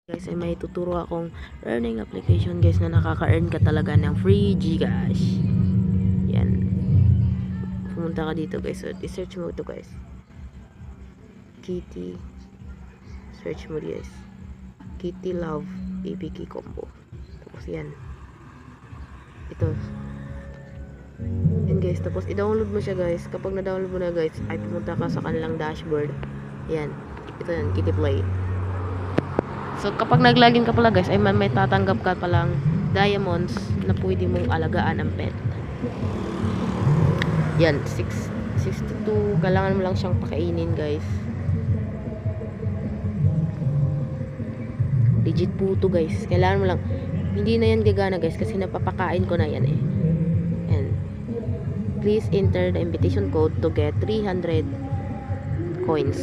Guys, ay may tuturo akong earning application guys na nakaka-earn ka talaga ng free Gcash. Yan. Pumunta ka dito guys. So, i-search mo ito guys. Kitty. Search mo guys. Kitty Love APK Combo. Tapos yan. Ito. Yan guys. Tapos i-download mo siya guys. Kapag na-download mo na guys, ay pumunta ka sa kanilang dashboard. Yan. Ito yan. Kitty Play. So, kapag nag-login ka pala guys, ay may tatanggap ka palang diamonds na pwede mong alagaan ang pet. Yan, 62. Kailangan mo lang siyang pakainin guys. Legit po to guys. Kailangan mo lang. Hindi na yan gagana guys kasi napapakain ko na yan eh. Yan. Please enter the invitation code to get 300 coins.